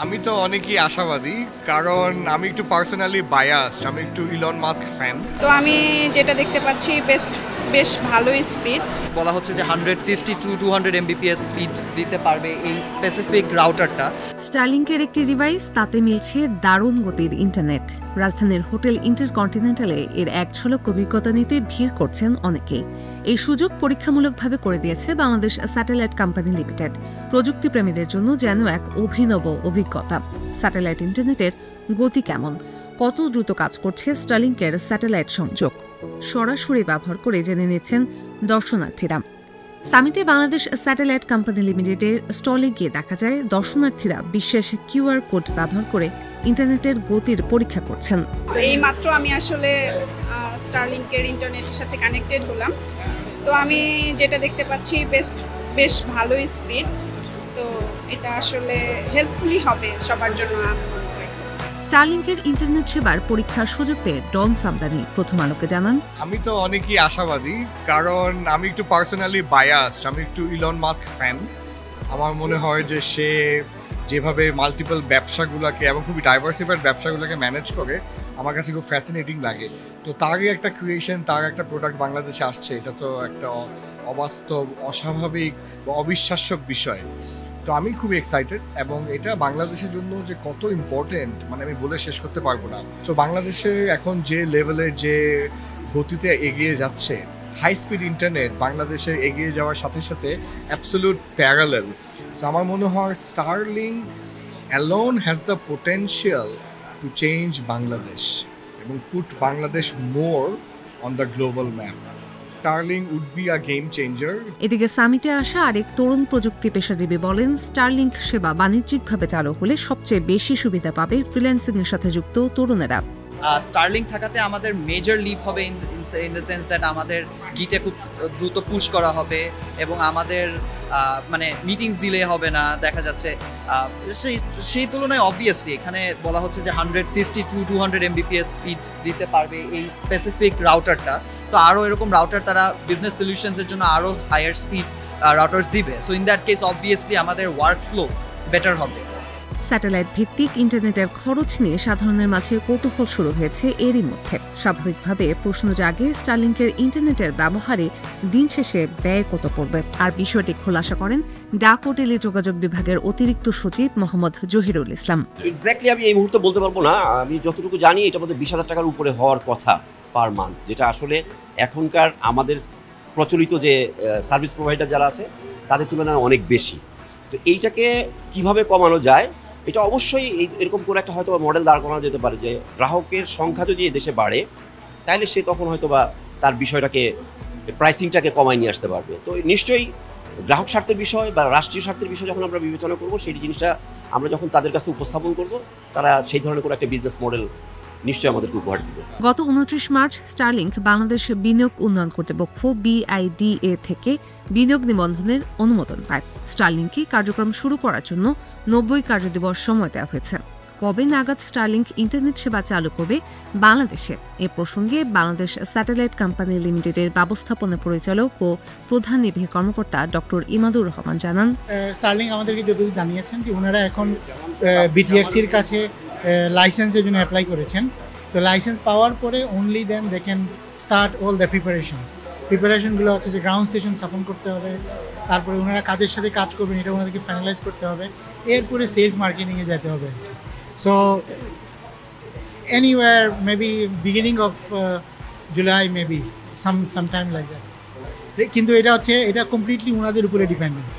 আমি তো অনেকই আশাবাদী, কারণ আমি একটু পার্সোনালি বায়াসড, আমি একটু ইলন মাস্ক ফ্যান। তো আমি যেটা দেখতে পাচ্ছি বেশ ভালোই স্পিড। বলা হচ্ছে যে 150 টু 200 Mbps স্পিড দিতে পারবে এই স্পেসিফিক রাউটারটা। স্টারলিংকের একটি ডিভাইস, তাতে মিলছে দারুণ গতির ইন্টারনেট। রাজধানীর হোটেল ইন্টারকন্টিনেন্টালে এর এক ঝলক অভিজ্ঞতা নিতে ভিড় করছেন অনেকেই। এই সুযোগ পরীক্ষামূলকভাবে করে দিয়েছে বাংলাদেশ স্যাটেলাইট কোম্পানি লিমিটেড। প্রযুক্তিপ্রেমীদের জন্য যেন এক অভিনব অভিজ্ঞতা। স্যাটেলাইট ইন্টারনেটের গতি কেমন, কত দ্রুত কাজ করছে স্টারলিংকের স্যাটেলাইট সংযোগ, সরাসরি ব্যবহার করে জেনে নিচ্ছেন দর্শনার্থীরা। সামিটে বাংলাদেশ স্যাটেলাইট কোম্পানি লিমিটেডের স্টলে গিয়ে দেখা যায় দর্শনার্থীরা বিশেষ কিউআর কোড ব্যবহার করে ইন্টারনেটের গতির পরীক্ষা করছেন। এই মাত্র আমি আসলে স্টারলিংকের ইন্টারনেটের সাথে কানেক্টেড হলাম। তো আমি যেটা দেখতে পাচ্ছি বেশ ভালোই স্পিড। তো এটা আসলে হেল্পফুলি হবে সবার জন্য। স্টারলিংকের ইন্টারনেট সেবার পরীক্ষার সুযোগ পেয়ে ডন সামদানি প্রথম আলোকে জানান, আমি তো অনেকই আশাবাদী, কারণ আমি একটু পার্সোনালি বায়াসড, আমি একটু ইলন মাস্ক ফ্যান। আমার মনে হয় যে সে যেভাবে মাল্টিপল ব্যবসাগুলোকে এবং খুবই ডাইভার্সিফাইড ব্যবসাগুলোকে ম্যানেজ করে, আমার কাছে খুব ফ্যাসিনেটিং লাগে। তো তারই একটা ক্রিয়েশন, তার একটা প্রোডাক্ট বাংলাদেশে আসছে, এটা তো একটা অবাস্তব, অস্বাভাবিক, অবিশ্বাস্য বিষয়। তো আমি খুবই এক্সাইটেড, এবং এটা বাংলাদেশের জন্য যে কত ইম্পর্টেন্ট মানে আমি বলে শেষ করতে পারবো না। তো বাংলাদেশে এখন যে লেভেলে যে গতিতে এগিয়ে যাচ্ছে, হাই স্পিড ইন্টারনেট বাংলাদেশে এগিয়ে যাওয়ার সাথে সাথে অ্যাবসলিউট প্যারালেল। তো আমার মনে হয় Starlink alone has the potential to change Bangladesh এবং put Bangladesh more on the global map. Starlink would be a game changer. এদিকে সামিটে আসা আরেক তরুণ প্রযুক্তি পেশাজীবী বলেন, স্টারলিংক সেবা বাণিজ্যিকভাবে চালু হলে সবচেয়ে বেশি সুবিধা পাবে ফ্রিল্যান্সিং এর সাথে যুক্ত তরুণেরা। স্টারলিংক থাকাতে আমাদের মেজর লিপ হবে ইন দ্য সেন্স দ্যাট আমাদের গিটে খুব দ্রুত পুশ করা হবে এবং আমাদের মানে মিটিংস ডিলে হবে না। দেখা যাচ্ছে সেই তুলনায় অবভিয়াসলি এখানে বলা হচ্ছে যে 150 টু 200 Mbps স্পিড দিতে পারবে এই স্পেসিফিক রাউটারটা। তো আরও এরকম রাউটার তারা বিজনেস সলিউশনসের জন্য আরও হায়ার স্পিড রাউটার্স দিবে। So in that case obviously আমাদের ওয়ার্ক ফ্লো বেটার হবে। স্যাটেলাইট ভিত্তিক ইন্টারনেটের খরচ নিয়ে সাধারণের মাঝে কৌতূহল শুরু হয়েছে এরই মধ্যে। স্বাভাবিকভাবে প্রশ্ন জাগে, স্টারলিংকের ইন্টারনেটের ব্যবহারে দিন শেষে ব্যয় কত পড়বে। আর বিষয়টি খোলাসা করেন ডাক ও টেলিযোগাযোগ বিভাগের অতিরিক্ত সচিব মোহাম্মদ জহিরুল ইসলাম। এক্স্যাক্টলি আমি এই মুহূর্তে বলতে পারবো না। আমি যতটুকু জানি এটা মধ্যে 20,000 টাকার উপরে হওয়ার কথা পার মান্থ, যেটা আসলে এখনকার আমাদের প্রচলিত যে সার্ভিস প্রোভাইডার যারা আছে তাদের তুলনায় অনেক বেশি। তো এইটাকে কিভাবে কমানো যায়, এটা অবশ্যই এরকম করে একটা হয়তো মডেল দাঁড় করানো যেতে পারে যে গ্রাহকের সংখ্যা যদি দেশে বাড়ে তাহলে সে তখন হয়তো বা তার বিষয়টাকে প্রাইসিংটাকে কমায় নিয়ে আসতে পারবে। তো নিশ্চয়ই গ্রাহক স্বার্থের বিষয় বা রাষ্ট্রীয় স্বার্থের বিষয় যখন আমরা বিবেচনা করবো, সেই জিনিসটা আমরা যখন তাদের কাছে উপস্থাপন করব, তারা সেই ধরনের করে একটা বিজনেস মডেল নিশ্চয়ই আমাদেরকে উপহার দিবে। গত 29 মার্চ স্টারলিংক বাংলাদেশ বিনিয়োগ উন্নয়ন কর্তৃপক্ষ BIDA থেকে বিনিয়োগ নিবন্ধনের অনুমোদন পায়। স্টারলিংকে কার্যক্রম শুরু করার জন্য 90 কার্যদিবস সময় দেওয়া হয়েছে। কবে নাগাদ স্টারলিংক ইন্টারনেট সেবা চালু করবে বাংলাদেশে, এ প্রসঙ্গে বাংলাদেশ স্যাটেলাইট কোম্পানি লিমিটেডের ব্যবস্থাপনা পরিচালক ও প্রধান নির্বাহী কর্মকর্তা ডক্টর ইমাদুর রহমান জানান, স্টারলিংক আমাদেরকে যতটুকু জানিয়েছেন যে ওনারা এখন BTRCর কাছে লাইসেন্সের জন্য অ্যাপ্লাই করেছেন। তো লাইসেন্স পাওয়ার পরে only then they can start all the প্রিপারেশনগুলো হচ্ছে যে গ্রাউন্ড স্টেশন স্থাপন করতে হবে, তারপরে ওনারা কাদের সাথে কাজ করবেন এটা ওনাদেরকে ফাইনালাইজ করতে হবে, এরপরে সেলস মার্কেটিংয়ে যেতে হবে। So anywhere maybe beginning of July, maybe some time like that. কিন্তু এটা কমপ্লিটলি ওনাদের উপরে ডিপেন্ডেন্ট।